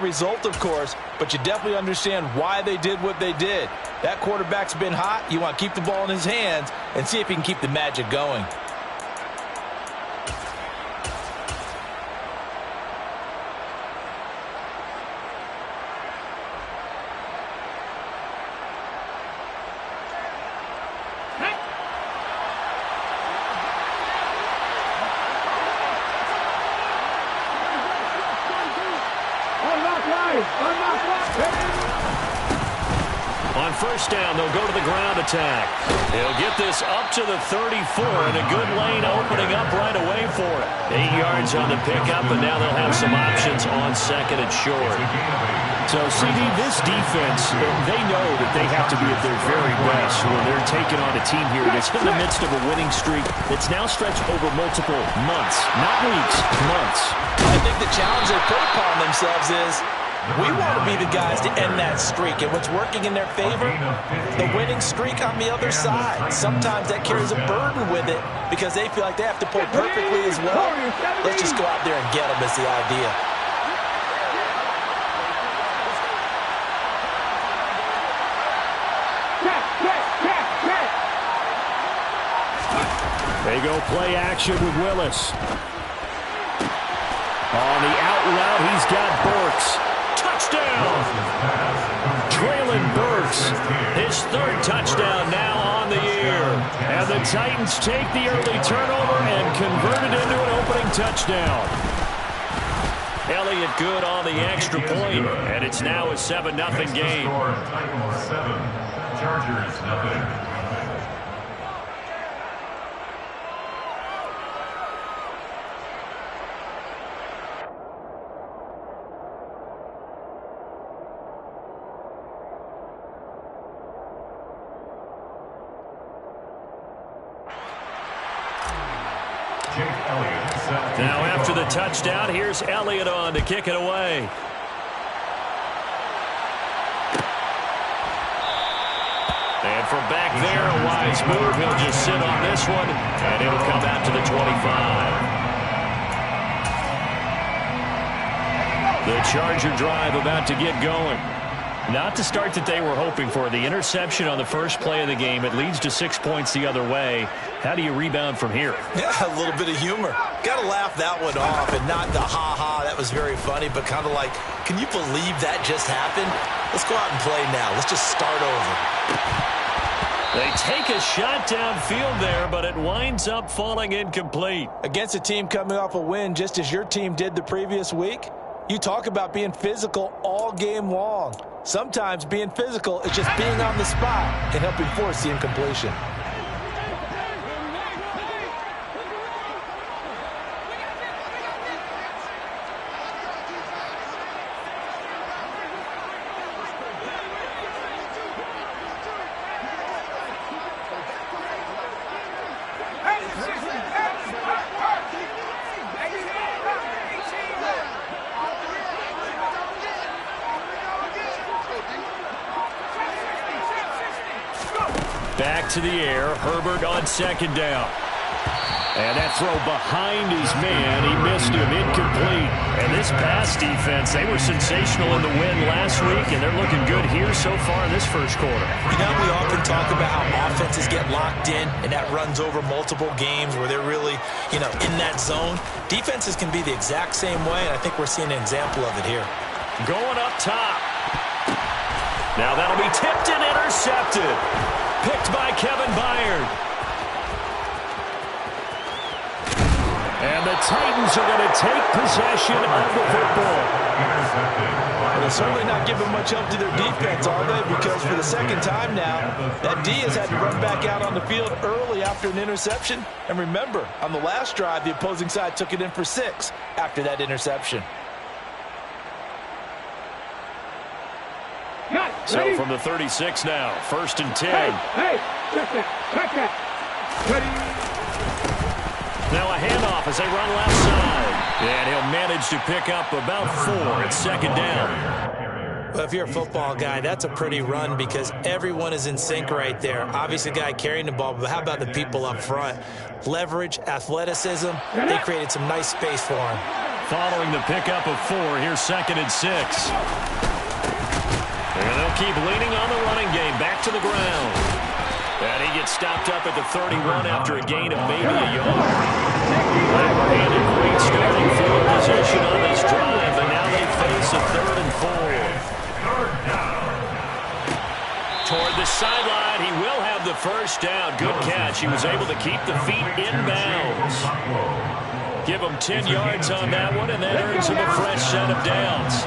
result, of course, but you definitely understand why they did what they did. That quarterback's been hot. You want to keep the ball in his hands and see if he can keep the magic going. On first down, they'll go to the ground attack. They'll get this up to the 34, and a good lane opening up right away for it. 8 yards on the pickup, and now they'll have some options on second and short. So, CD, this defense, they know that they have to be at their very best when they're taking on a team here that's in the midst of a winning streak that's now stretched over multiple months, not weeks, months. I think the challenge they put upon themselves is we want to be the guys to end that streak. And what's working in their favor? The winning streak on the other side. Sometimes that carries a burden with it because they feel like they have to play perfectly as well. Let's just go out there and get them is the idea. They go play action with Willis. On the out route, he's got Burks. Touchdown! Traylon Burks, his third touchdown now on the year. And the Titans take the early turnover and convert it into an opening touchdown. Elliott good on the extra point, and it's now a 7-0 game. Titans 7, Chargers nothing. Now after the touchdown, here's Elliott on to kick it away. And from back there, a wise move. He'll just sit on this one, and it'll come out to the 25. The Charger drive about to get going. Not the start that they were hoping for. The interception on the first play of the game. It leads to 6 points the other way. How do you rebound from here? Yeah, a little bit of humor. Got to laugh that one off, and not the ha-ha, that was very funny, but kind of like, can you believe that just happened? Let's go out and play now. Let's just start over. They take a shot downfield there, but it winds up falling incomplete. Against a team coming off a win, just as your team did the previous week, you talk about being physical all game long. Sometimes being physical is just being on the spot and helping force the incompletion. Back to the air. Herbert on second down. And that throw behind his man. He missed him. Incomplete. And this pass defense, they were sensational in the win last week, and they're looking good here so far in this first quarter. You know, we often talk about how offenses get locked in, and that runs over multiple games where they're really, in that zone. Defenses can be the exact same way, and I think we're seeing an example of it here. Going up top. Now that'll be tipped and intercepted. Picked by Kevin Byard. And the Titans are going to take possession of the football. Well, they're certainly not giving much help to their defense, are they? Because for the second time now, that D has had to run back out on the field early after an interception. And remember, on the last drive, the opposing side took it in for 6 after that interception. So from the 36 now, 1st and 10. Check that. Ready. Now a handoff as they run left side. And he'll manage to pick up about 4 at second down. Well, if you're a football guy, that's a pretty run because everyone is in sync right there. Obviously, the guy carrying the ball, but how about the people up front? Leverage, athleticism, they created some nice space for him. following the pickup of 4. Here's 2nd and 6. And they'll keep leaning on the running game. Back to the ground. And he gets stopped up at the 31 after a gain of maybe a yard. Lamborghini in great starting field position on this drive, and now they face a 3rd and 4. Toward the sideline, he will have the first down. Good catch. He was able to keep the feet in bounds. Give him 10 yards on that one, and that earns him a fresh set of downs.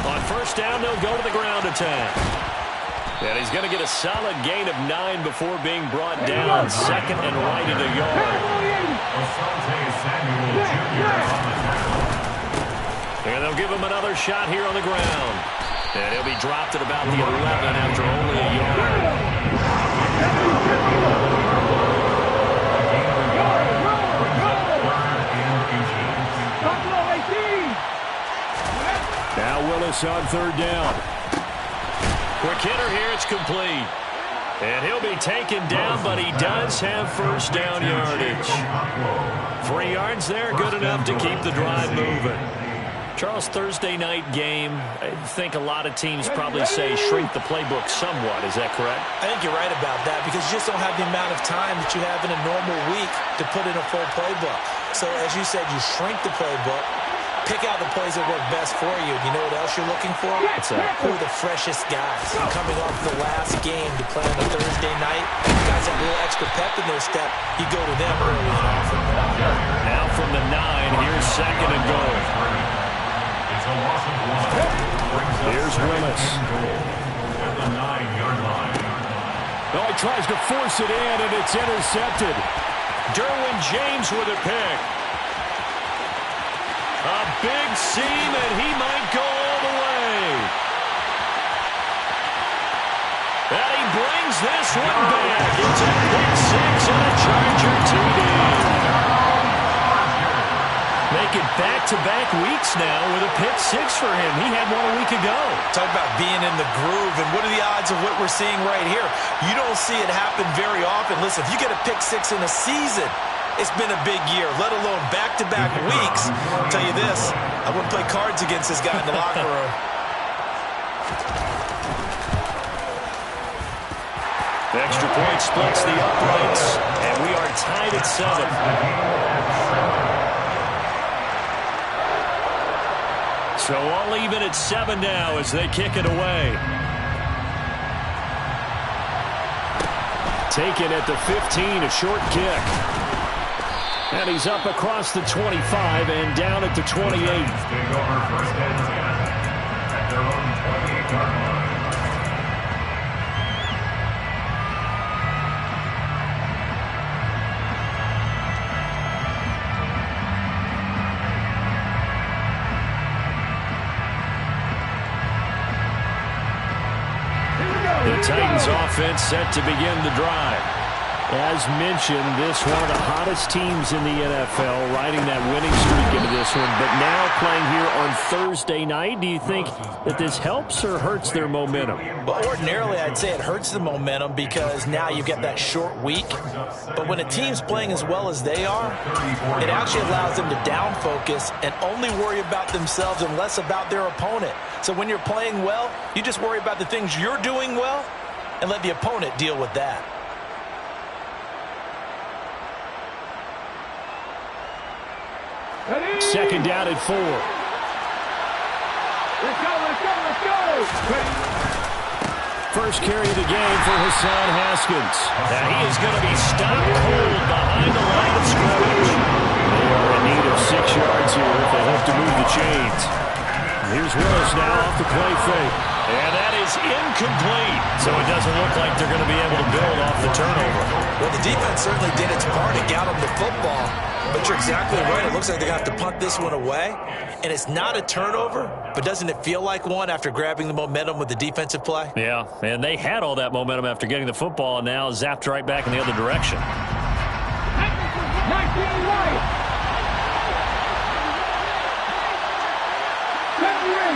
On first down, they'll go to the ground attack. And he's going to get a solid gain of 9 before being brought down. 2nd and right at a yard. And they'll give him another shot here on the ground. And he'll be dropped at about the 11 after only a yard. Now Willis on 3rd down. Quick hitter here, it's complete. And he'll be taken down, but he does have first down yardage. 3 yards there, good enough to keep the drive moving. Charles, Thursday night game, I think a lot of teams probably say shrink the playbook somewhat. Is that correct? I think you're right about that because you just don't have the amount of time that you have in a normal week to put in a full playbook. So as you said, you shrink the playbook, pick out the plays that work best for you. You know what else you're looking for? Who are the freshest guys? Coming off the last game to play on a Thursday night, guys have a little extra pep in their step. You go to them early and often. Now from the 9, here's 2nd and goal. Here's Willis. At the 9-yard line. Oh, he tries to force it in, and it's intercepted. Derwin James with a pick. A big seam, and he might go all the way. And he brings this one back. It's a pick 6 and a Charger TD. Making back-to-back weeks now with a pick 6 for him. He had one a week ago. Talk about being in the groove, and what are the odds of what we're seeing right here? You don't see it happen very often. Listen, if you get a pick 6 in a season, it's been a big year, let alone back-to-back weeks. I'll tell you this, I wouldn't play cards against this guy in the locker room. The extra point splits the uprights, and we are tied at 7. So all even at 7 now as they kick it away. Taken at the 15, a short kick. And he's up across the 25 and down at the 28. Take over 1st and 10 at their own 28-yard line. The Titans offense set to begin the drive. As mentioned, this one of the hottest teams in the NFL, riding that winning streak into this one, but now playing here on Thursday night. Do you think that this helps or hurts their momentum? Well, ordinarily, I'd say it hurts the momentum because now you get that short week. But when a team's playing as well as they are, it actually allows them to down focus and only worry about themselves and less about their opponent. So when you're playing well, you just worry about the things you're doing well and let the opponent deal with that. Second down at 4. Let's go, let's go, let's go! First carry of the game for Hassan Haskins. Now he is going to be stopped cold behind the line of scrimmage. They are in need of 6 yards here if they hope to move the chains. Here's Willis now off the play fake. And that is incomplete. So it doesn't look like they're going to be able to build off the turnover. Well, the defense certainly did its part to get them the football. But you're exactly right. It looks like they're going to have to punt this one away. And it's not a turnover, but doesn't it feel like one after grabbing the momentum with the defensive play? Yeah, and they had all that momentum after getting the football and now zapped right back in the other direction. 19 right.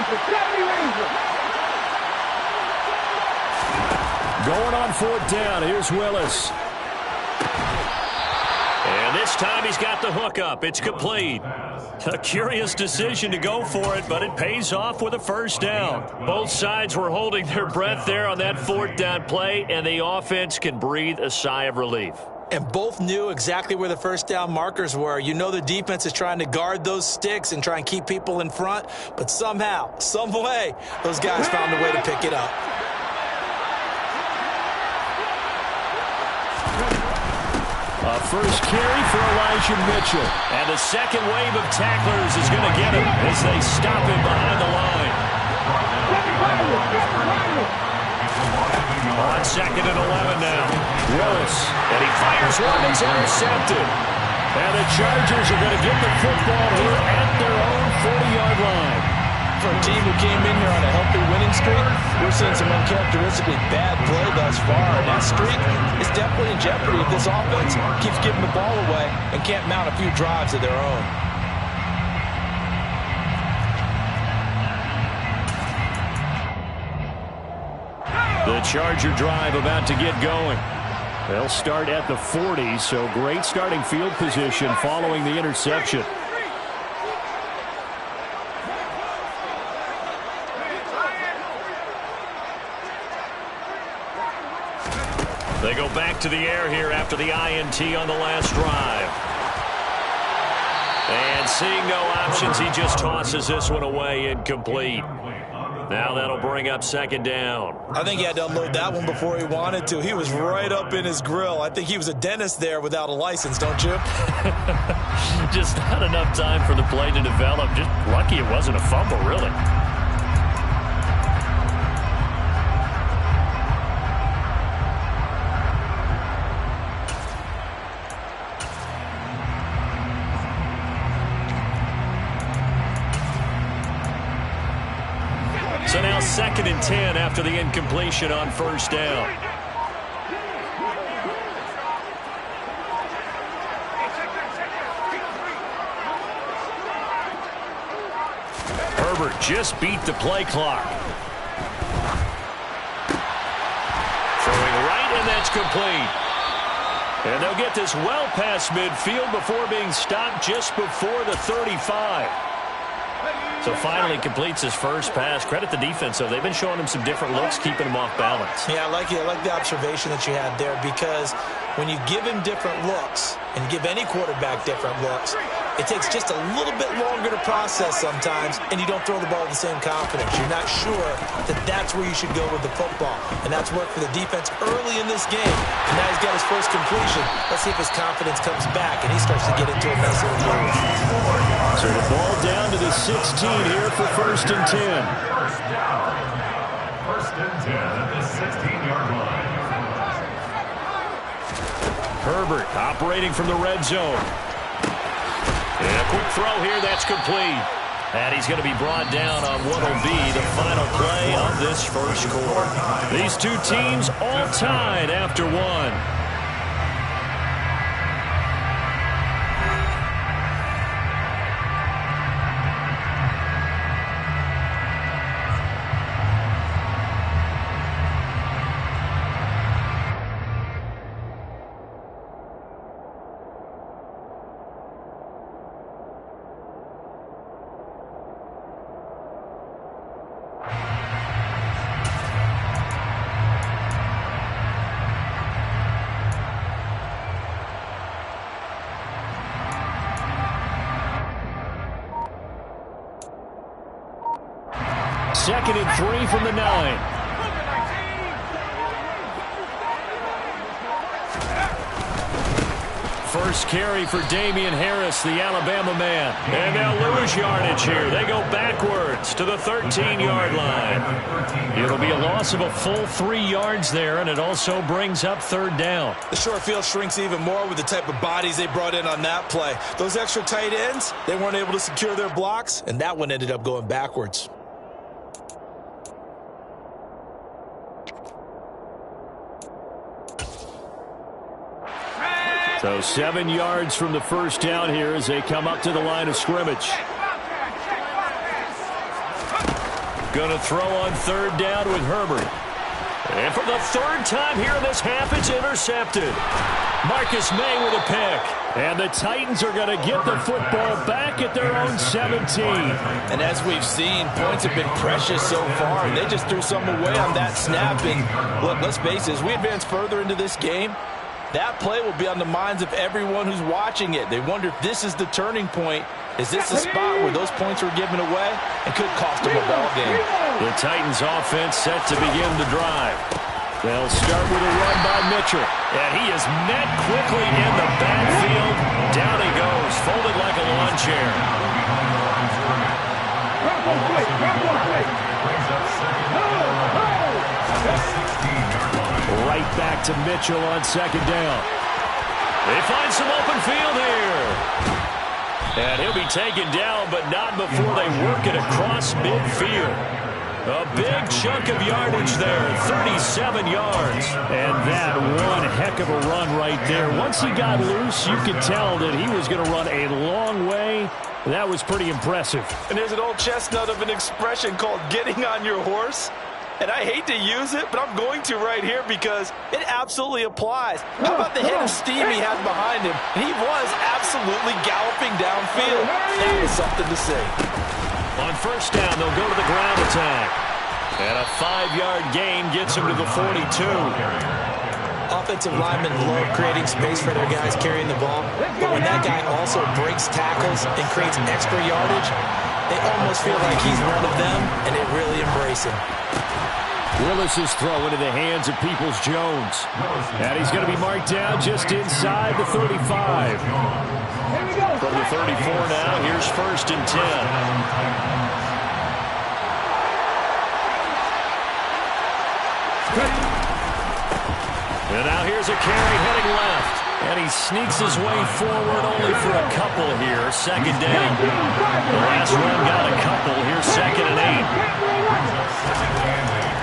70 Rangers. Going on 4th down. Here's Willis. And this time he's got the hook up. It's complete. A curious decision to go for it, but it pays off with a first down. Both sides were holding their breath there on that 4th down play, and the offense can breathe a sigh of relief. And both knew exactly where the first down markers were. You know the defense is trying to guard those sticks and try and keep people in front, but somehow, some way, those guys found a way to pick it up. A first carry for Elijah Mitchell. And the second wave of tacklers is going to get him as they stop him behind the line. On 2nd and 11 now. Willis. And he fires one that's intercepted. And the Chargers are going to get the football here at their own 40-yard line. For a team who came in here on a healthy winning streak, we're seeing some uncharacteristically bad play thus far. And that streak is definitely in jeopardy if this offense keeps giving the ball away and can't mount a few drives of their own. The Charger drive about to get going. They'll start at the 40, so great starting field position following the interception. They go back to the air here after the INT on the last drive. And seeing no options, he just tosses this one away incomplete. Now that'll bring up 2nd down. I think he had to unload that one before he wanted to. He was right up in his grill. I think he was a dentist there without a license, don't you? Just not enough time for the play to develop. Just lucky it wasn't a fumble, really. So now 2nd and 10 after the incompletion on first down. Herbert just beat the play clock. Throwing right, and that's complete. And they'll get this well past midfield before being stopped just before the 35. So finally completes his first pass. Credit the defense, though. They've been showing him some different looks, keeping him off balance. Yeah, I like the observation that you had there, because when you give him different looks and give any quarterback different looks, it takes just a little bit longer to process sometimes, and you don't throw the ball with the same confidence. You're not sure that that's where you should go with the football, and that's worked for the defense early in this game. And now he's got his first completion. Let's see if his confidence comes back and he starts to get into a nice little groove. So the ball down to the 16 here for 1st and 10. First down. 1st and 10 at the 16-yard line. Herbert operating from the red zone. And a quick throw here, that's complete. And he's going to be brought down on what will be the final play of this first quarter. These two teams all tied after one. Second and 3 from the 9. First carry for Damian Harris, the Alabama man. And they'll lose yardage here. They go backwards to the 13-yard line. It'll be a loss of a full 3 yards there, and it also brings up 3rd down. The short field shrinks even more with the type of bodies they brought in on that play. Those extra tight ends, they weren't able to secure their blocks, and that one ended up going backwards. So 7 yards from the first down here as they come up to the line of scrimmage. Going to throw on 3rd down with Herbert. And for the third time here in this half, it's intercepted. Marcus May with a pick. And the Titans are going to get the football back at their own 17. And as we've seen, points have been precious so far, and they just threw some away on that snap. And look, let's face it, as we advance further into this game, that play will be on the minds of everyone who's watching it. They wonder if this is the turning point. Is this the spot where those points were given away and could cost them a ball game? The Titans offense set to begin the drive. They'll start with a run by Mitchell. And he is met quickly in the backfield. Down he goes, folded like a lawn chair. Right back to Mitchell on second down. They find some open field here. And he'll be taken down, but not before they work it across midfield. A big chunk of yardage there, 37 yards. And that one heck of a run right there. Once he got loose, you could tell that he was going to run a long way. That was pretty impressive. And there's an old chestnut of an expression called getting on your horse. And I hate to use it, but I'm going to right here because it absolutely applies. How about the hit of steam he had behind him? And he was absolutely galloping downfield. That was something to see. On first down, they'll go to the ground attack. And a 5-yard gain gets him to the 42. Offensive linemen love creating space for their guys carrying the ball. But when that guy also breaks tackles and creates extra yardage, they almost feel like he's one of them, and they really embrace him. Willis's throw into the hands of Peoples-Jones. And he's going to be marked down just inside the 35. From the 34 now, here's first and 10. And now here's a carry heading left. And he sneaks his way forward only for a couple here. Second down. The last run got a couple. Here's second and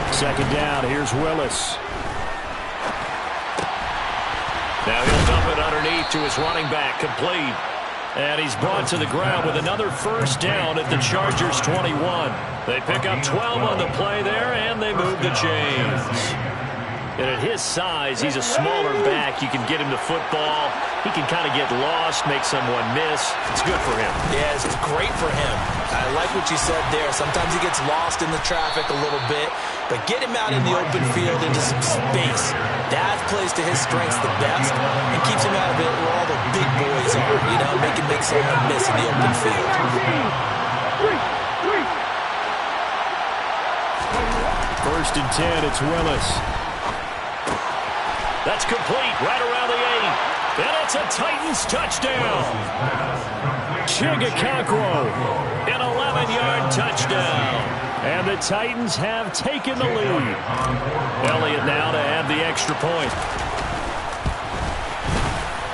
8. Second down. Here's Willis. Now he'll dump it underneath to his running back. Complete. And he's brought to the ground with another first down at the Chargers 21. They pick up 12 on the play there, and they move the chains. And at his size, he's a smaller back. You can get him to football. He can kind of get lost, make someone miss. It's good for him. Yeah, it's great for him. I like what you said there. Sometimes he gets lost in the traffic a little bit, but get him out in the open field into some space. That plays to his strengths the best and keeps him out of it where all the big boys are, you know, make someone miss in the open field. First and 10, it's Willis. That's complete right around the 8. And it's a Titans touchdown. Chigakakro, an 11-yard touchdown. And the Titans have taken the lead. Elliott now to add the extra point.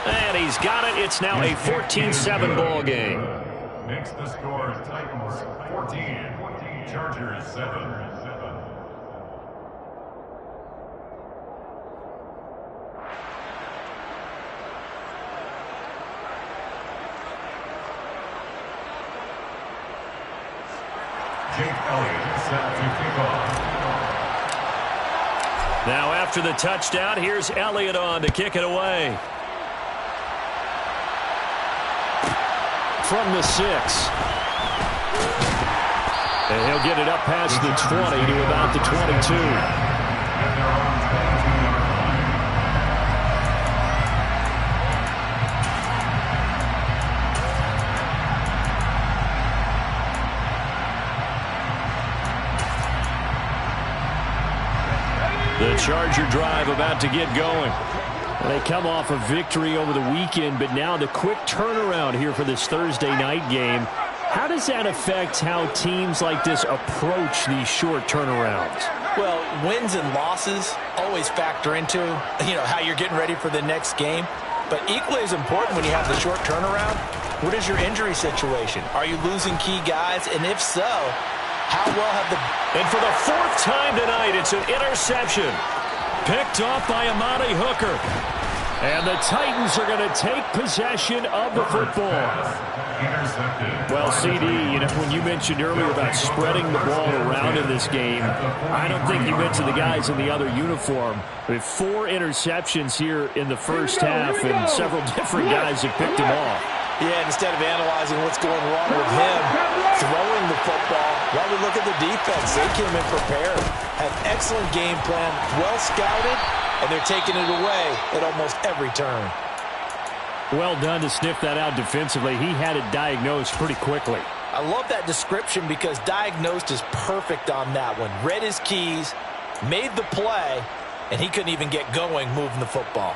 And he's got it. It's now a 14-7 ball game. Makes the score Titans 14, Chargers 7. Jake Elliott set to kick off. Now after the touchdown, here's Elliott on to kick it away. From the 6. And he'll get it up past the 20 to about the 22. The Charger drive about to get going. They come off a victory over the weekend, but now the quick turnaround here for this Thursday night game. How does that affect how teams like this approach these short turnarounds? Well, wins and losses always factor into, how you're getting ready for the next game. But equally as important when you have the short turnaround, what is your injury situation? Are you losing key guys? And if so, how well have the... And for the 4th time tonight, it's an interception. Picked off by Amani Hooker. And the Titans are going to take possession of the football. Well, CD, when you mentioned earlier about spreading the ball around in this game, I don't think you mentioned the guys in the other uniform. We have 4 interceptions here in the first half, and several different guys have picked them off. Yeah, instead of analyzing what's going wrong with him throwing the football, while we look at the defense, they came in prepared, had excellent game plan, well scouted, and they're taking it away at almost every turn. Well done to sniff that out defensively. He had it diagnosed pretty quickly. I love that description because diagnosed is perfect on that one. Read his keys, made the play, and he couldn't even get going moving the football.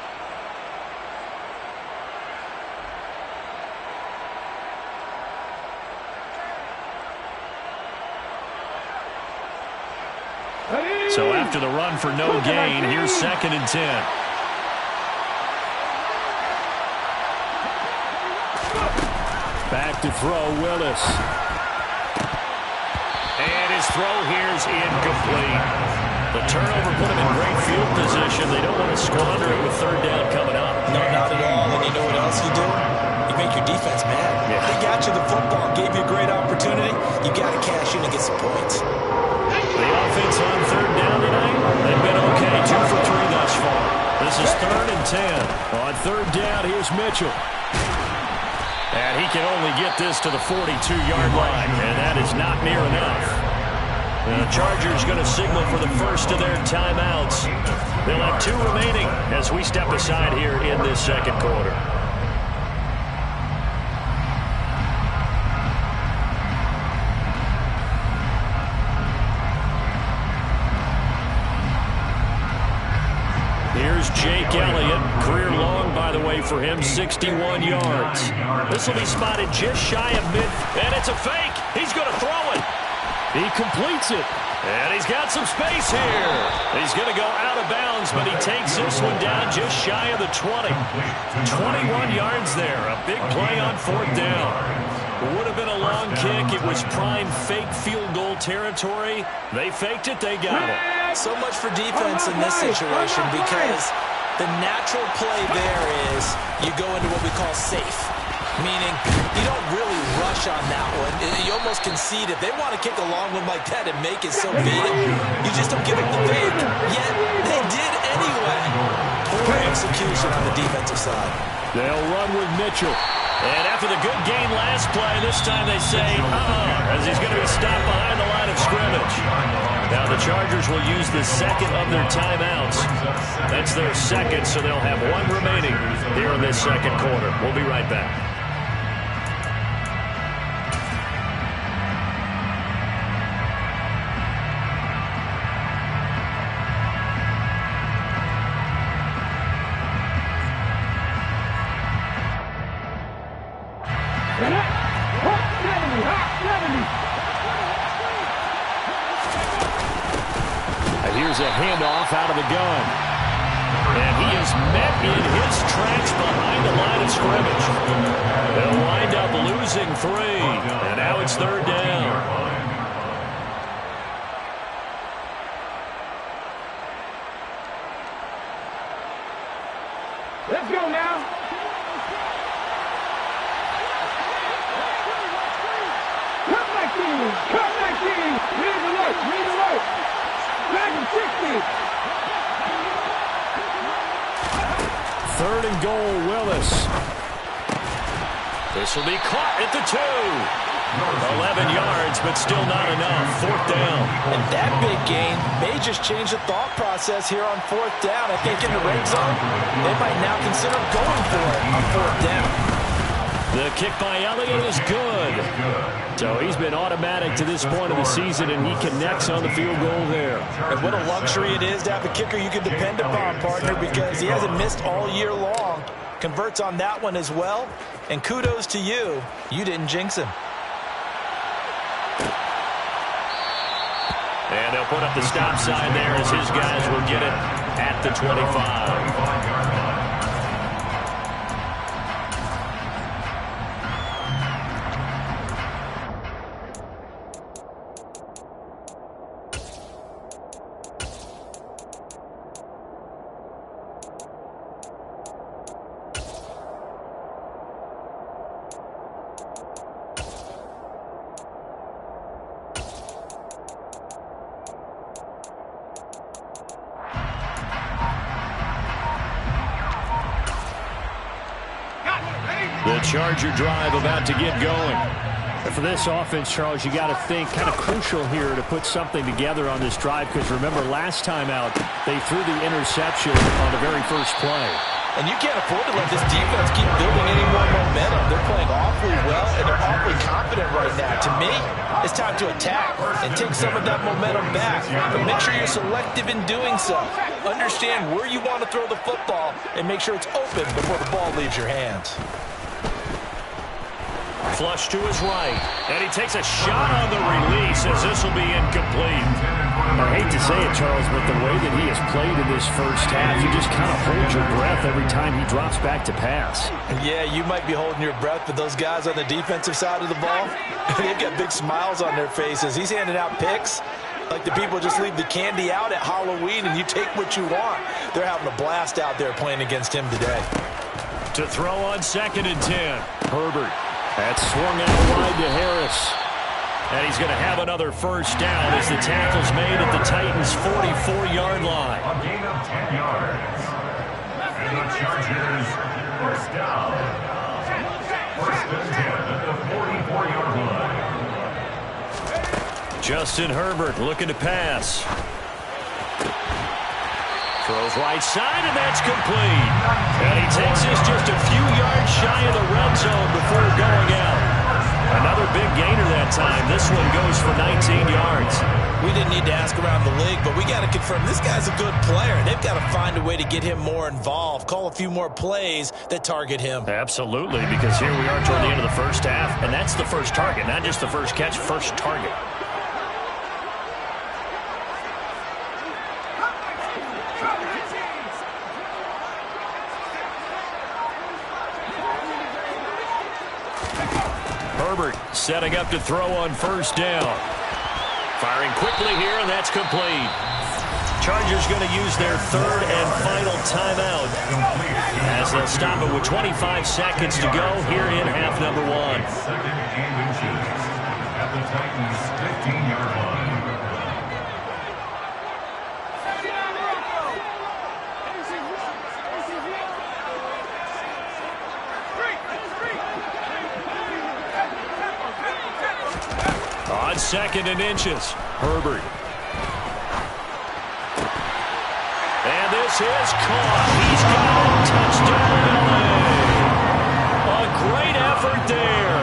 So after the run for no gain, here's 2nd and 10. Back to throw, Willis. And his throw here's incomplete. The turnover put him in great field position. They don't want to squander it with 3rd down coming up. No, not at all. And you know what else you do? You make your defense mad. Yeah. They got you the football, gave you a great opportunity. You got to cash in and get some points. The offense on 3rd down tonight, they've been okay, 2 for 3 thus far. This is 3rd and 10. On 3rd down, here's Mitchell. And he can only get this to the 42-yard line, and that is not near enough. The Chargers going to signal for the first of their timeouts. They'll have 2 remaining as we step aside here in this 2nd quarter. Here's Jake Elliott. Career long, by the way, for him, 61 yards. This will be spotted just shy of mid, and it's a fake. He's going to throw it. He completes it, and he's got some space here. He's going to go out of bounds, but he takes this one down just shy of the 20. 21 yards there. A big play on 4th down. It would have been a long kick. It was prime fake field goal territory. They faked it. They got it. So much for defense in this situation because the natural play there is you go into what we call safe, meaning you don't really rush on that one. You almost concede. If they want to kick a long one like that and make it so be it, you just don't give it the fake. Yet they did anyway. Poor execution on the defensive side. They'll run with Mitchell. And after the good gain last play, this time they say, as he's going to be stopped behind the line of scrimmage. Now the Chargers will use the 2nd of their timeouts. That's their 2nd, so they'll have 1 remaining here in this 2nd quarter. We'll be right back. Here's a handoff out of the gun. And he is met in his tracks behind the line of scrimmage. They'll wind up losing 3. And now it's 3rd down. Let's go now. Come back in. Come back in. Read the work. Read the work. Dragon 60. 3rd and goal, Willis. This will be caught at the 2. 11 yards, but still not enough. 4th down. And that big gain may just change the thought process here on 4th down. I think in the red zone, they might now consider going for it on 4th down. The kick by Elliott is good. So he's been automatic to this point of the season, and he connects on the field goal there. And what a luxury it is to have a kicker you can depend upon, partner, because he hasn't missed all year long. Converts on that one as well. And kudos to you. You didn't jinx him. And they'll put up the stop sign there as his guys will get it at the 25. Charger drive about to get going. For this offense, Charles, you got to think kind of crucial here to put something together on this drive, because remember last time out they threw the interception on the very first play. And you can't afford to let this defense keep building any more momentum. They're playing awfully well, and they're awfully confident right now. To me, it's time to attack and take some of that momentum back. But make sure you're selective in doing so. Understand where you want to throw the football and make sure it's open before the ball leaves your hands. Flush to his right, and he takes a shot on the release as this will be incomplete. I hate to say it, Charles, but the way that he has played in this first half, you just kind of hold your breath every time he drops back to pass. Yeah, you might be holding your breath, but those guys on the defensive side of the ball, they've got big smiles on their faces. He's handing out picks like the people just leave the candy out at Halloween and you take what you want. They're having a blast out there playing against him today. To throw on 2nd and 10. Herbert. That's swung out wide to Harris. And he's going to have another first down as the tackle's made at the Titans' 44-yard line. A gain of 10 yards. And the Chargers, first down. First and 10 at the 44-yard line. Justin Herbert looking to pass. Throws right side, and that's complete. And he takes this just a few yards shy of the red zone before going out. Another big gainer that time. This one goes for 19 yards. We didn't need to ask around the league, but we got to confirm this guy's a good player. They've got to find a way to get him more involved, call a few more plays that target him. Absolutely, because here we are toward the end of the first half, and that's the first target, not just the first catch, first target. Herbert setting up to throw on first down. Firing quickly here, and that's complete. Chargers going to use their 3rd and final timeout as they'll stop it with 25 seconds to go here in half number 1. 2nd and inches at the Titans' 15-yard line. On 2nd and inches, Herbert. And this is caught. He's got a touchdown, LA. A great effort there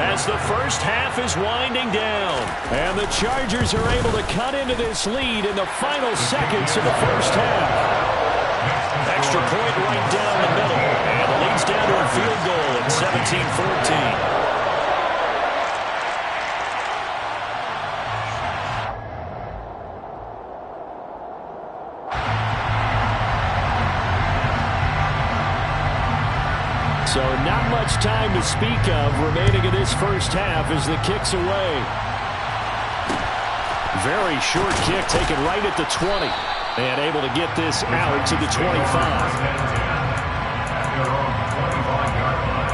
as the first half is winding down. And the Chargers are able to cut into this lead in the final seconds of the first half. Extra point right down the middle. And the lead's down to a field goal at 17-14. So not much time to speak of remaining in this first half as the kick's away. Very short kick taken right at the 20. And able to get this out to the 25. At their own 25-yard line.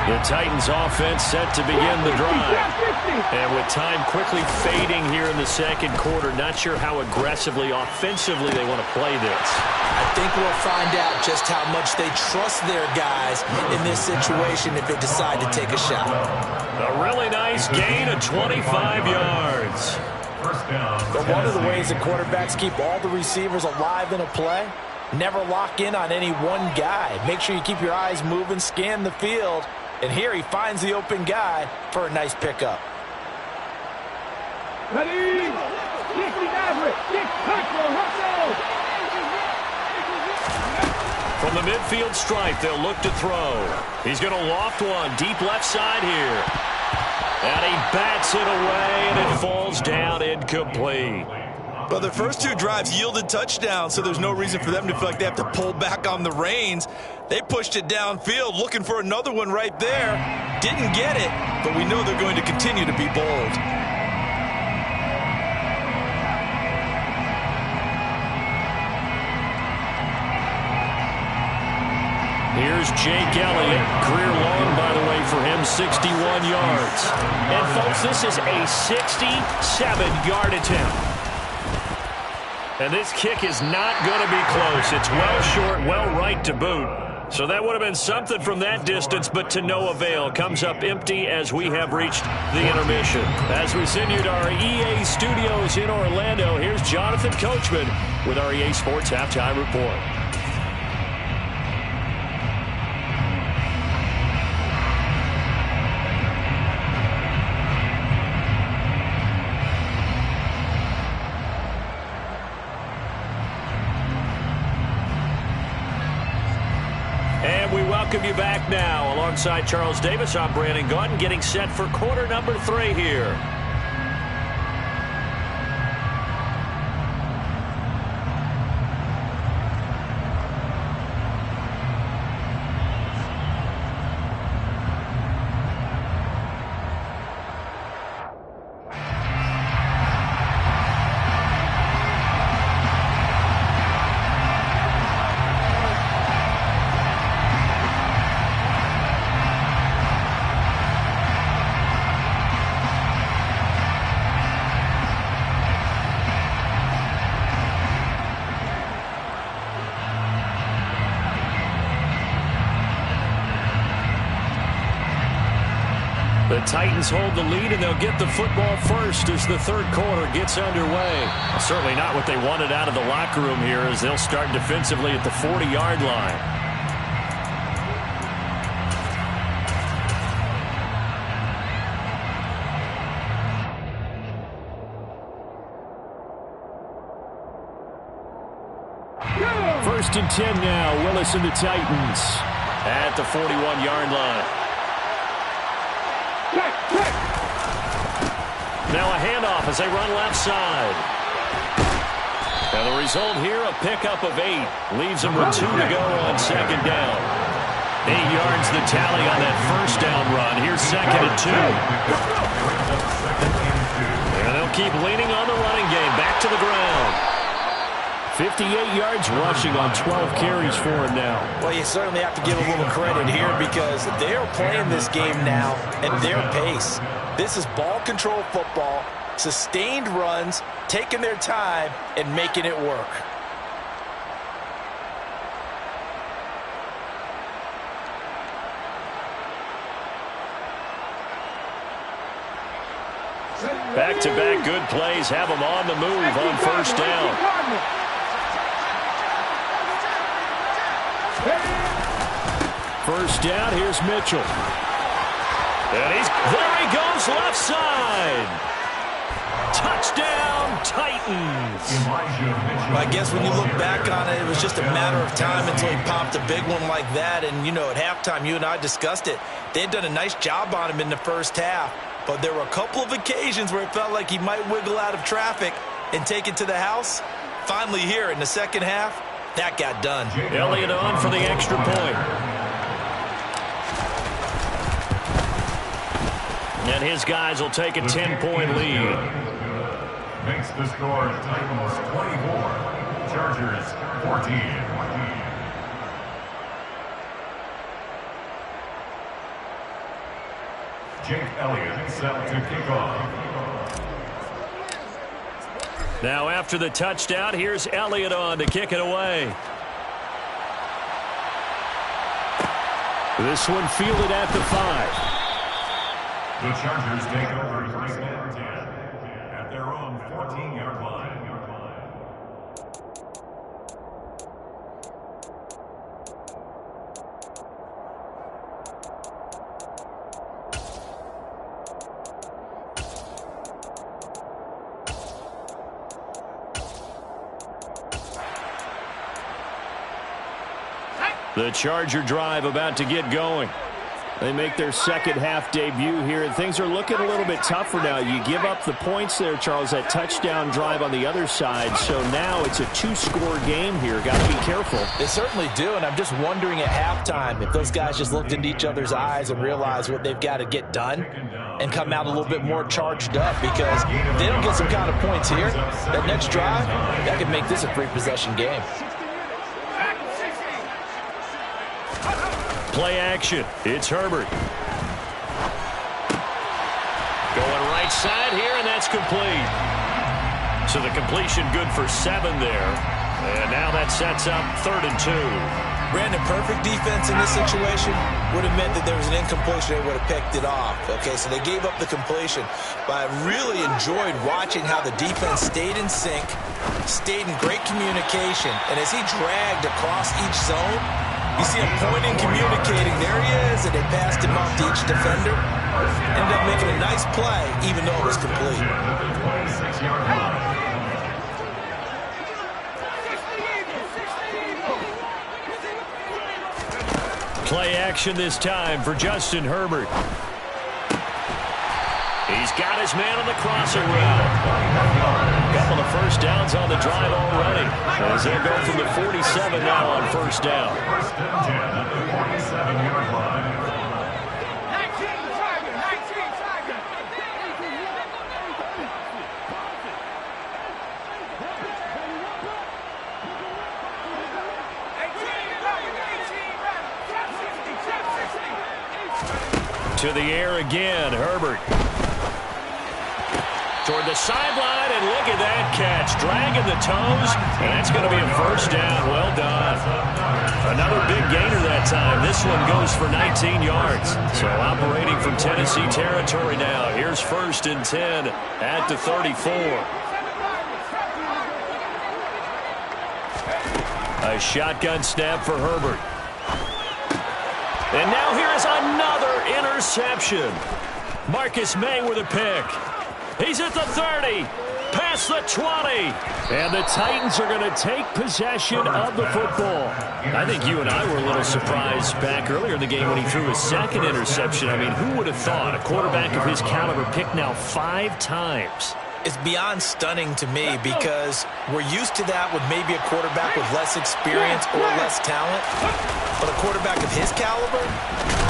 The Titans offense set to begin the drive. And with time quickly fading here in the second quarter, not sure how aggressively, offensively they want to play this. I think we'll find out just how much they trust their guys in this situation if they decide to take a shot. A really nice gain of 25 yards. First down. But one of the ways that quarterbacks keep all the receivers alive in a play, never lock in on any one guy. Make sure you keep your eyes moving, scan the field. And here he finds the open guy for a nice pickup. Ready? Kick the average. Kick, From the midfield stripe, they'll look to throw. He's going to loft one deep left side here. And he bats it away, and it falls down incomplete. Well, the first 2 drives yielded touchdowns, so there's no reason for them to feel like they have to pull back on the reins. They pushed it downfield, looking for another one right there. Didn't get it, but we know they're going to continue to be bold. Here's Jake Elliott. Career long, by the way, for him, 61 yards. And, folks, this is a 67-yard attempt. And this kick is not going to be close. It's well short, well right to boot. So that would have been something from that distance, but to no avail. Comes up empty as we have reached the intermission. As we send you to our EA studios in Orlando, here's Jonathan Coachman with our EA Sports Halftime Report. Welcome you back now. Alongside Charles Davis, I'm Brandon Gaudin, getting set for quarter number 3 here. The Titans hold the lead, and they'll get the football first as the third quarter gets underway. Well, certainly not what they wanted out of the locker room here, as they'll start defensively at the 40-yard line. First and 10 now. Willis and the Titans at the 41-yard line. Now a handoff as they run left side. And the result here, a pickup of 8. Leaves them with 2 to go on second down. 8 yards the tally on that first down run. Here's second and 2. And they'll keep leaning on the running game. Back to the ground. 58 yards rushing on 12 carries for him now. Well, you certainly have to give a little credit here because they're playing this game now at their pace. This is ball control football, sustained runs, taking their time, and making it work. Back-to-back good plays have them on the move on first down. First down, here's Mitchell. And there he goes, left side. Touchdown, Titans. I guess when you look back on it, it was just a matter of time until he popped a big one like that. And, you know, at halftime, you and I discussed it. They had done a nice job on him in the first half. But there were a couple of occasions where it felt like he might wiggle out of traffic and take it to the house. Finally here in the second half, that got done. Elliott on for the extra point. And his guys will take a 10-point lead. Makes the score Titans 24, Chargers 14. Jake Elliott set to kick off. Now after the touchdown, here's Elliott on to kick it away. This one fielded at the 5. The Chargers take over first and 10 at their own 14-yard line. The Charger drive about to get going. They make their second half debut here, and things are looking a little bit tougher now. You give up the points there, Charles, that touchdown drive on the other side. So now it's a 2-score game here. Got to be careful. They certainly do, and I'm just wondering at halftime if those guys just looked into each other's eyes and realized what they've got to get done and come out a little bit more charged up, because if they don't get some kind of points here, that next drive, that could make this a 3-possession game. Play action. It's Herbert. Going right side here, and that's complete. So the completion good for 7 there. And now that sets up 3rd and 2. Brandon, perfect defense in this situation would have meant that there was an incompletion. They would have picked it off. Okay, so they gave up the completion. But I really enjoyed watching how the defense stayed in sync, stayed in great communication. And as he dragged across each zone, you see him pointing, communicating. There he is, and they passed him off to each defender. Ended up making a nice play, even though it was complete. Play action this time for Justin Herbert. He's got his man on the crossing route. A couple of first downs on the drive already. As they go from the 47 now on first down. First and 10 at the 47-yard line. To the air again, Herbert. Toward the sideline, and look at that catch. Dragging the toes, and that's going to be a first down. Well done. Another big gainer that time. This one goes for 19 yards. So operating from Tennessee territory now. Here's 1st and 10 at the 34. A shotgun snap for Herbert. And now here's another interception. Marcus May with a pick. He's at the 30, past the 20. And the Titans are going to take possession of the football. I think you and I were a little surprised back earlier in the game when he threw his 2nd interception. I mean, who would have thought a quarterback of his caliber picked now 5 times? It's beyond stunning to me because we're used to that with maybe a quarterback with less experience or less talent. But a quarterback of his caliber,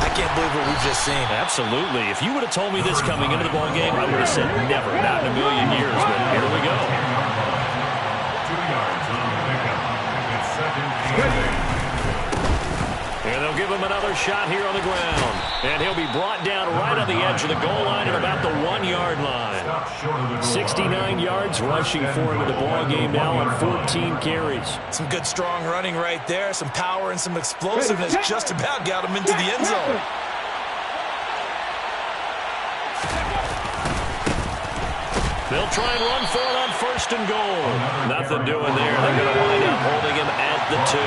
I can't believe what we've just seen. Absolutely. If you would have told me this coming into the ball game, I would have said never, not in a million years. But here we go. 2 yards on the pickup. It's 2nd and 8. And they'll give him another shot here on the ground. And he'll be brought down right on the edge of the goal line at about the 1-yard line. 69 yards rushing for him in the ball game now on 14 carries. Some good strong running right there. Some power and some explosiveness just about got him into the end zone. They'll try and run for it on 1st and goal. Nothing doing there. They're going to wind up holding him at the 2.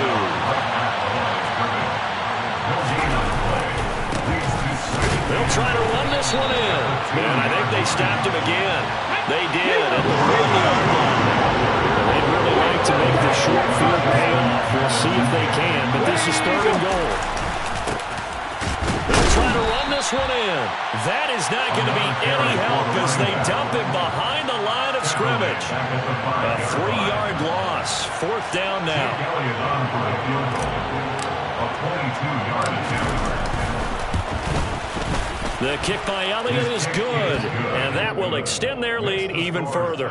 They'll try to run this one in. And I think they stopped him again. They did at the 1-yard line. They'd really like to make the short field pay off. We'll see if they can, but this is 3rd and goal. They'll try to run this one in. That is not going to be any help as they dump him behind the line of scrimmage. A 3-yard loss. 4th down now. A 22-yard attempt. The kick by Elliott is good, and that will extend their lead even further.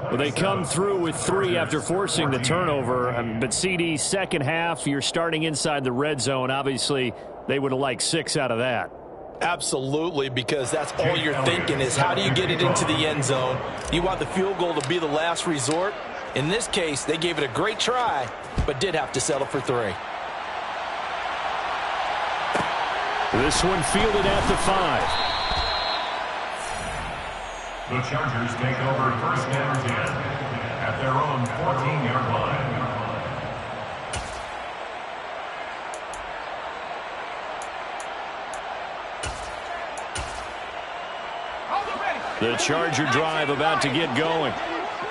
Well, they come through with 3 after forcing the turnover. But CD, second half, you're starting inside the red zone. Obviously, they would have liked 6 out of that. Absolutely, because that's all you're thinking is how do you get it into the end zone? You want the field goal to be the last resort. In this case, they gave it a great try, but did have to settle for 3. This one fielded at the 5. The Chargers take over 1st and 10 at their own 14-yard line. The Charger drive about to get going.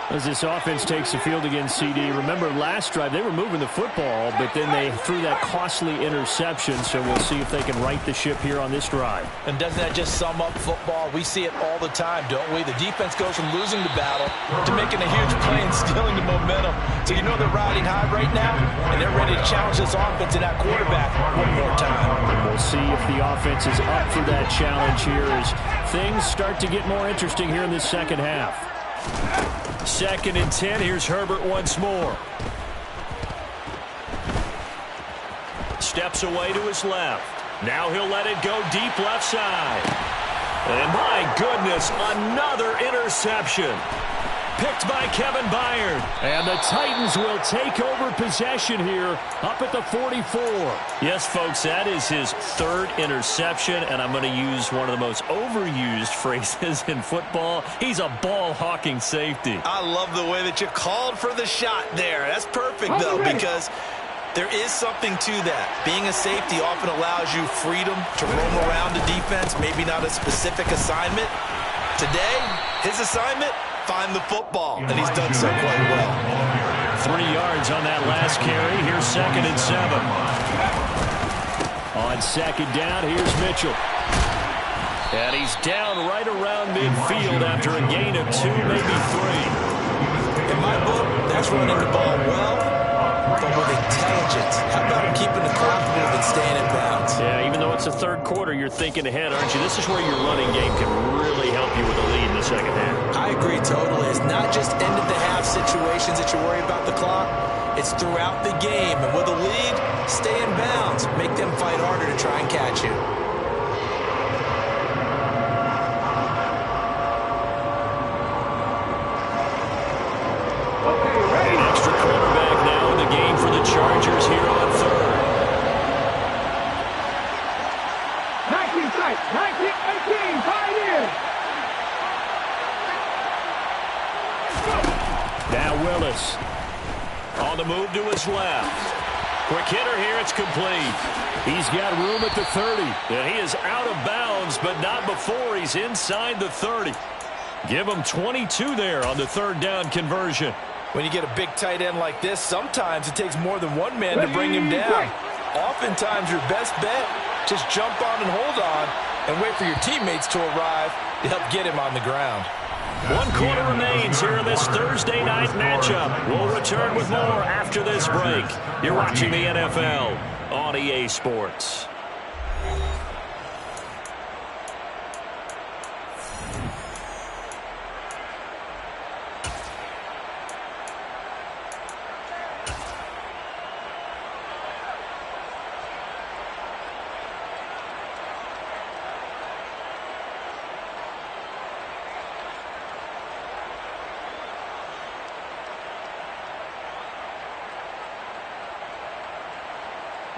As this offense takes the field against CD, remember last drive they were moving the football, but then they threw that costly interception, so we'll see if they can right the ship here on this drive. And doesn't that just sum up football? We see it all the time, don't we? The defense goes from losing the battle to making a huge play and stealing the momentum. So you know they're riding high right now, and they're ready to challenge this offense and that quarterback one more time. We'll see if the offense is up for that challenge here as things start to get more interesting here in this second half. 2nd and 10. Here's Herbert once more. steps away to his left. Now he'll let it go deep left side. And my goodness, another interception. Picked by Kevin Byard. And the Titans will take over possession here up at the 44. Yes, folks, that is his third interception, and I'm going to use one of the most overused phrases in football. He's a ball-hawking safety. I love the way that you called for the shot there. That's perfect, though, because there is something to that. Being a safety often allows you freedom to roam around the defense, maybe not a specific assignment. Today, his assignment, find the football, and he's done so quite well. 3 yards on that last carry. Here's 2nd and 7. On 2nd down, here's Mitchell. And he's down right around midfield after a gain of 2, maybe 3. In my book, that's running the ball well, but with intelligence. How about him keeping the clock moving, staying in bounds? Yeah, even though it's the third quarter, you're thinking ahead, aren't you? This is where your running game can really help you with a lead in the second half. I agree totally. It's not just end-of-the-half situations that you worry about the clock. It's throughout the game. And with a lead, stay in bounds. Make them fight harder to try and catch you. An extra quarterback now in the game for the Chargers here on 3rd. 19 tight, 19, 18, tight in. Now Willis. On the move to his left. Quick hitter here, it's complete. He's got room at the 30. And he is out of bounds, but not before he's inside the 30. Give him 22 there on the 3rd down conversion. When you get a big tight end like this, sometimes it takes more than one man to bring him down. Oftentimes, your best bet, just jump on and hold on and wait for your teammates to arrive to help get him on the ground. 1 quarter remains here in this Thursday night matchup. We'll return with more after this break. You're watching the NFL on EA Sports.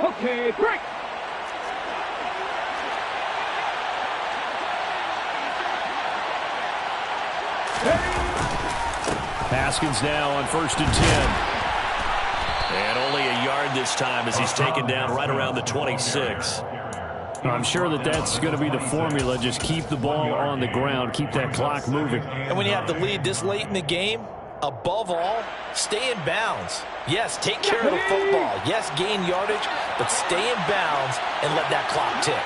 Okay, break. Haskins now on 1st and 10. And only a yard this time as he's taken down right around the 26. I'm sure that that's going to be the formula. Just keep the ball on the ground. Keep that clock moving. And when you have the lead this late in the game, above all, stay in bounds. Yes, take care of the football. Yes, gain yardage, but stay in bounds and let that clock tick.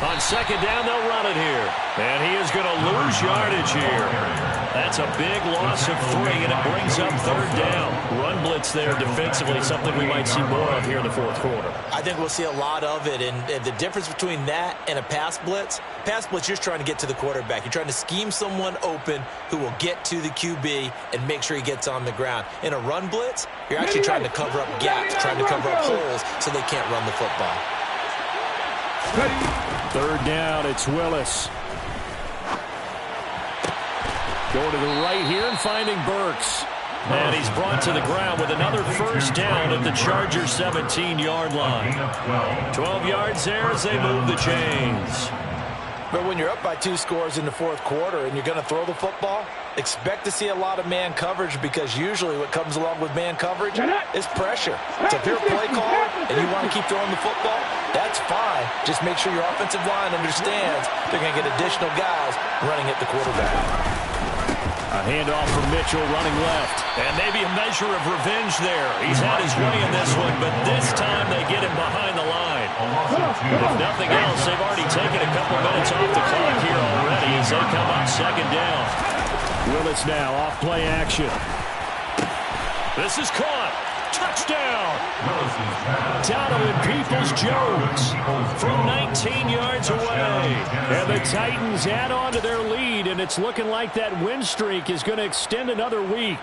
On 2nd down, they'll run it here. And he is going to lose yardage here. That's a big loss of 3, and it brings up 3rd down. Run blitz there defensively, something we might see more of here in the 4th quarter. I think we'll see a lot of it, and the difference between that and a pass blitz, you're just trying to get to the quarterback. You're trying to scheme someone open who will get to the QB and make sure he gets on the ground. In a run blitz, you're actually trying to cover up gaps, trying to cover up holes so they can't run the football. 3rd down, it's Willis. Going to the right here and finding Burks. And he's brought to the ground with another 1st down at the Chargers' 17-yard line. 12 yards there as they move the chains. But when you're up by 2 scores in the 4th quarter and you're going to throw the football, expect to see a lot of man coverage, because usually what comes along with man coverage is pressure. So if you're a play caller and you want to keep throwing the football, that's fine. Just make sure your offensive line understands they're going to get additional guys running at the quarterback. A handoff from Mitchell running left. And maybe a measure of revenge there. He's had his way in this one, but this time they get him behind the line. If nothing else, they've already taken a couple minutes off the clock here already as they come up 2nd down. Willis now off play action. This is caught. Touchdown. Donovan Peoples-Jones from 19 yards away. And the Titans add on to their lead, and it's looking like that win streak is going to extend another week.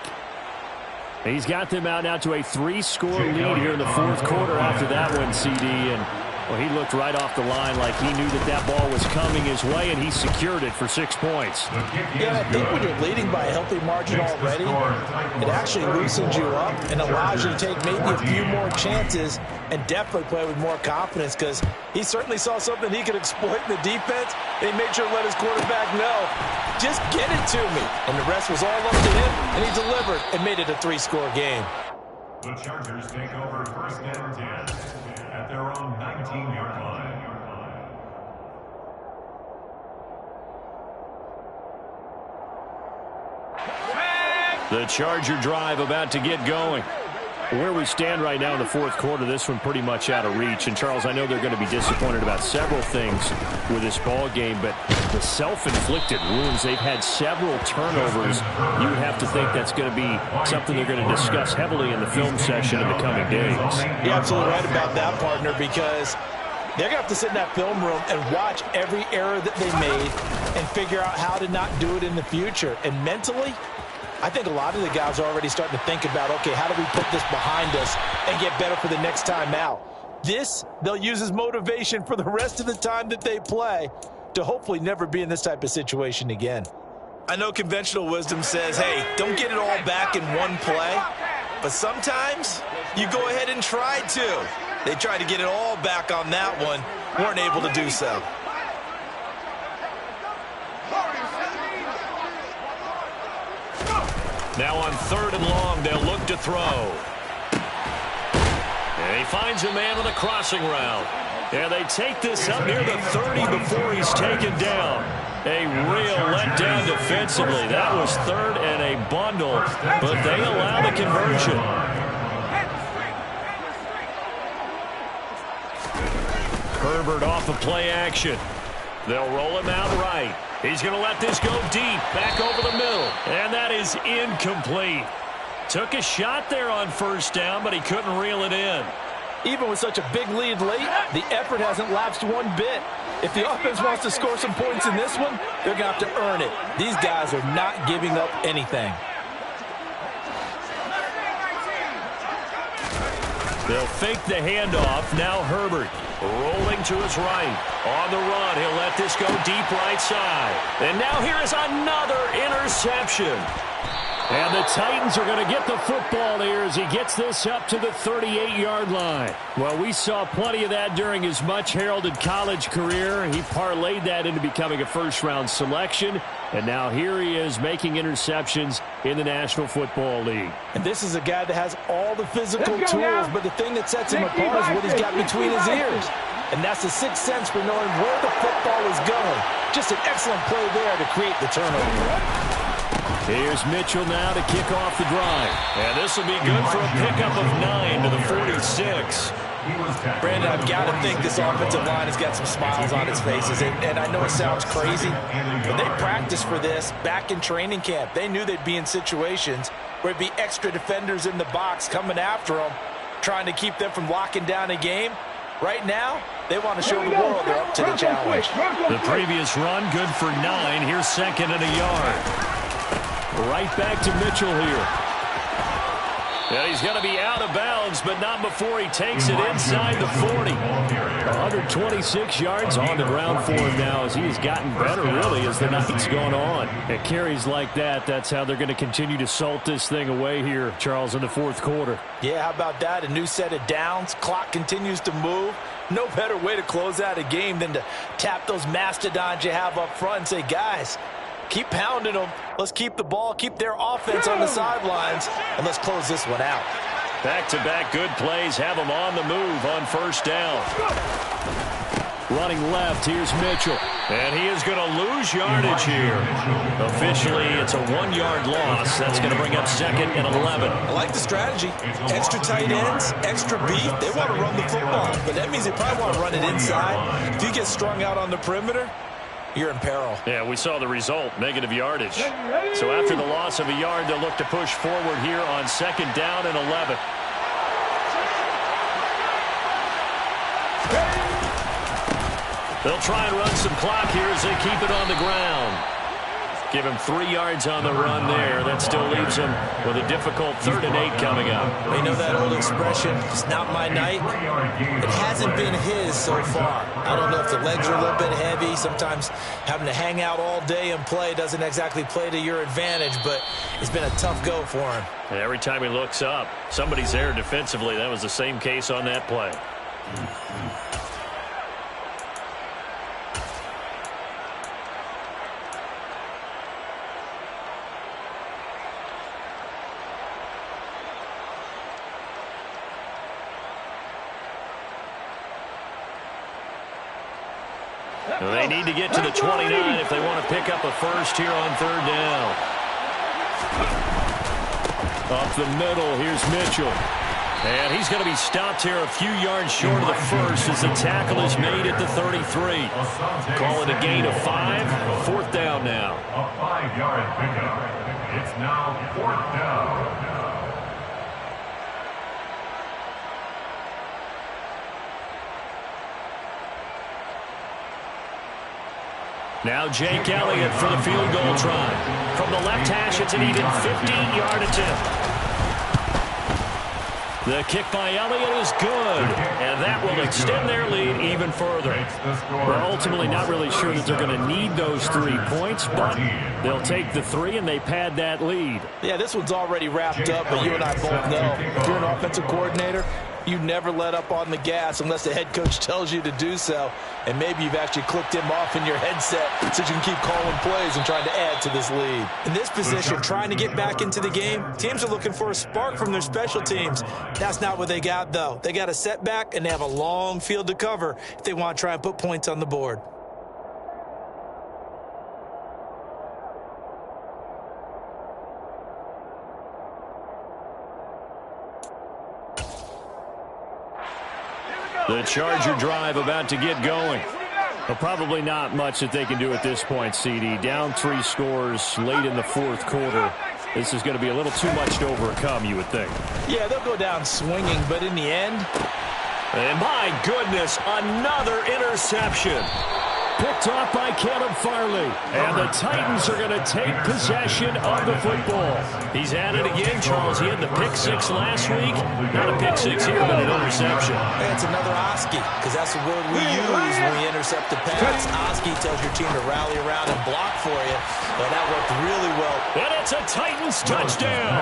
He's got them out now to a 3-score lead here in the fourth quarter after that one, CD. And, well, he looked right off the line like he knew that ball was coming his way, and he secured it for 6 points. Yeah, I think when you're leading by a healthy margin already, it actually loosens you up and allows you to take maybe a few more chances and definitely play with more confidence, because he certainly saw something he could exploit in the defense. They made sure to let his quarterback know, just get it to me. And the rest was all up to him, and he delivered and made it a 3-score game. The Chargers take over 1st and 10 at their own 19-yard line. The Charger drive about to get going. Where we stand right now in the fourth quarter, this one pretty much out of reach. And, Charles, I know they're going to be disappointed about several things with this ball game, but the self-inflicted wounds, they've had several turnovers. You would have to think that's going to be something they're going to discuss heavily in the film session in the coming days. You're absolutely right about that, partner, because they're going to have to sit in that film room and watch every error that they made and figure out how to not do it in the future. And mentally, I think a lot of the guys are already starting to think about, okay, how do we put this behind us and get better for the next time out? This, they'll use as motivation for the rest of the time that they play to hopefully never be in this type of situation again. I know conventional wisdom says, hey, don't get it all back in one play, but sometimes you go ahead and try to. They tried to get it all back on that one, weren't able to do so. Now on 3rd and long, they'll look to throw. And he finds a man on the crossing route. And they take this up near the 30 before he's taken down. A real letdown defensively. That was 3rd and a bundle, but they allow the conversion. Herbert off of play action. They'll roll him out right. He's going to let this go deep, back over the middle. And that is incomplete. Took a shot there on 1st down, but he couldn't reel it in. Even with such a big lead late, the effort hasn't lapsed one bit. If the offense wants to score some points in this one, they're going to have to earn it. These guys are not giving up anything. They'll fake the handoff. Now Herbert rolling to his right. On the run, he'll let this go deep right side. And now here is another interception. And the Titans are going to get the football here as he gets this up to the 38-yard line. Well, we saw plenty of that during his much-heralded college career. He parlayed that into becoming a first-round selection. And now here he is making interceptions in the National Football League. And this is a guy that has all the physical tools, but the thing that sets him apart is what he's got between his ears. And that's the sixth sense for knowing where the football is going. Just an excellent play there to create the turnover. Here's Mitchell now to kick off the drive. And this will be good for a pickup of 9 to the 46. Brandon, I've got to think this offensive line has got some smiles on its faces. And I know it sounds crazy, but they practiced for this back in training camp. They knew they'd be in situations where it'd be extra defenders in the box coming after them, trying to keep them from locking down a game. Right now, they want to show the world they're up to the challenge. The previous run, good for 9. Here's 2nd and a yard. Right back to Mitchell here. Yeah, he's going to be out of bounds, but not before he takes it inside the 40. 126 yards on the ground for him now as he has gotten better, really, as the night's gone on. At carries like that, that's how they're going to continue to salt this thing away here, Charles, in the fourth quarter. Yeah, how about that? A new set of downs. Clock continues to move. No better way to close out a game than to tap those mastodons you have up front and say, guys, keep pounding them. Let's keep the ball, keep their offense on the sidelines, and let's close this one out. Back-to-back good plays have them on the move on 1st down. Running left, here's Mitchell. And he is going to lose yardage here. Officially, it's a 1-yard loss. That's going to bring up 2nd and 11. I like the strategy. Extra tight ends, extra beef. They want to run the football, but that means they probably want to run it inside. If you get strung out on the perimeter, you're in peril. Yeah, we saw the result, negative yardage. So after the loss of a yard, they'll look to push forward here on 2nd down and 11. They'll try and run some clock here as they keep it on the ground. Give him 3 yards on the run there. That still leaves him with a difficult 3rd and 8 coming up. You know that old expression, it's not my night? It hasn't been his so far. I don't know if the legs are a little bit heavy. Sometimes having to hang out all day and play doesn't exactly play to your advantage, but it's been a tough go for him. And every time he looks up, somebody's there defensively. That was the same case on that play. They need to get to the 29 if they want to pick up a first here on 3rd down. Up the middle, here's Mitchell. And he's going to be stopped here a few yards short of the first as the tackle is made at the 33. Call it a gain of 5. 4th down now. A 5-yard pickup. It's now 4th down. Now Jake Elliott for the field goal try. From the left hash, it's an even 15-yard attempt. The kick by Elliott is good, and that will extend their lead even further. Well, ultimately not really sure that they're going to need those 3 points, but they'll take the 3 and they pad that lead. Yeah, this one's already wrapped up, but you and I both know if you're an offensive coordinator, you never let up on the gas unless the head coach tells you to do so. And maybe you've actually clicked him off in your headset so you can keep calling plays and trying to add to this lead. In this position, trying to get back into the game, teams are looking for a spark from their special teams. That's not what they got, though. They got a setback, and they have a long field to cover if they want to try and put points on the board. The Charger drive about to get going. Well, probably not much that they can do at this point, CD. Down 3 scores late in the 4th quarter. This is going to be a little too much to overcome, you would think. Yeah, they'll go down swinging, but in the end... And my goodness, another interception. Picked off by Caleb Farley. And the Titans are going to take possession of the football. He's at it again, Charles. He had the pick 6 last week. Not a pick 6 here, but an interception. It's another Oski, because that's the word we use when we intercept the pass. Oski tells your team to rally around and block for you. Well, that worked really well. And it's a Titans touchdown.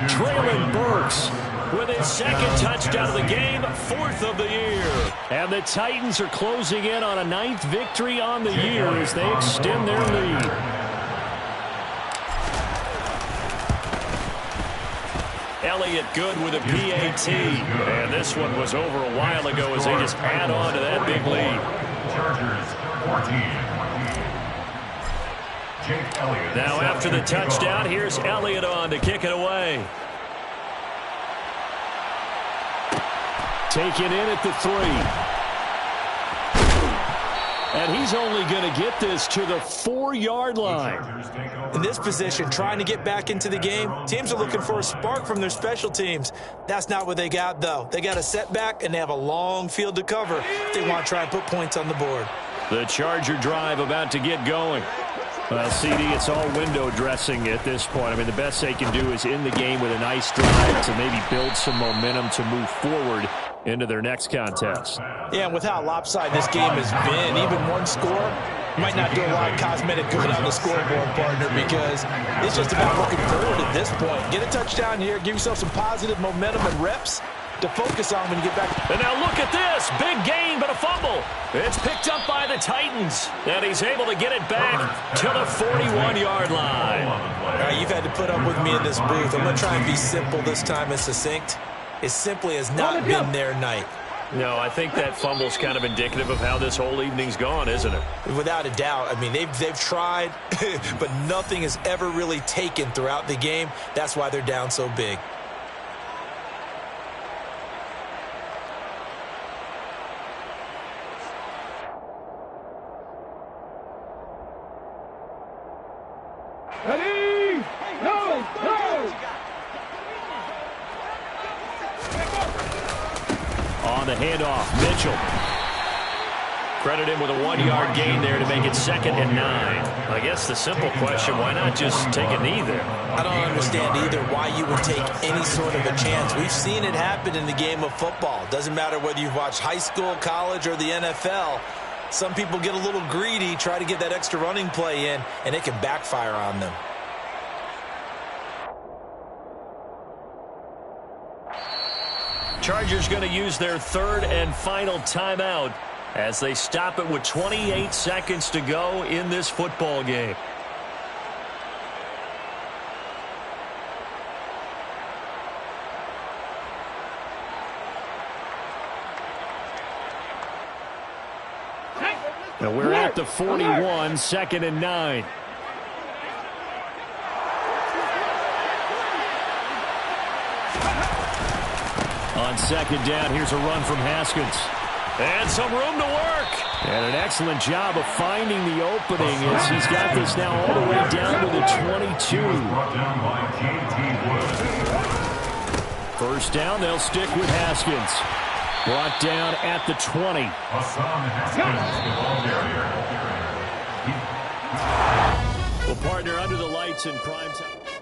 Traylon Burks with his 2nd touchdown of the game, 4th of the year. And the Titans are closing in on a 9th victory on the year as they extend their lead. Elliott good with a PAT. And this one was over a while ago as they just add on to that big lead. Chargers 14. Now after the touchdown, here's Elliott on to kick it away. Taken in at the 3. And he's only going to get this to the 4-yard line. In this position, trying to get back into the game, teams are looking for a spark from their special teams. That's not what they got, though. They got a setback, and they have a long field to cover if they want to try and put points on the board. The Charger drive about to get going. Well, CD, it's all window dressing at this point. I mean, the best they can do is in the game with a nice drive to maybe build some momentum to move forward into their next contest. Yeah, and with how lopsided this game has been, even one score might not do a lot of cosmetic good on the scoreboard, partner, because it's just about looking forward at this point. Get a touchdown here, give yourself some positive momentum and reps to focus on when you get back. And now look at this. Big gain, but a fumble. It's picked up by the Titans. And he's able to get it back to the 41-yard line. All right, you've had to put up with me in this booth. I'm going to try and be simple this time and succinct. It simply has not been their night. No, I think that fumble's kind of indicative of how this whole evening's gone, isn't it? Without a doubt. I mean, they've tried, but nothing has ever really taken throughout the game. That's why they're down so big. Ready? Go! Go! On the handoff, Mitchell. Credit him with a 1-yard gain there to make it 2nd and 9. I guess the simple question, why not just take a knee there? I don't understand either why you would take any sort of a chance. We've seen it happen in the game of football. Doesn't matter whether you watch high school, college, or the NFL. Some people get a little greedy, try to get that extra running play in, and it can backfire on them. Chargers going to use their 3rd and final timeout as they stop it with 28 seconds to go in this football game. Now we're at the 41, 2nd and 9. On 2nd down, here's a run from Haskins. And some room to work. And an excellent job of finding the opening as he's got this now all the way down to the 22. First down, they'll stick with Haskins. Brought down at the 20. Well, partner, under the lights in prime time.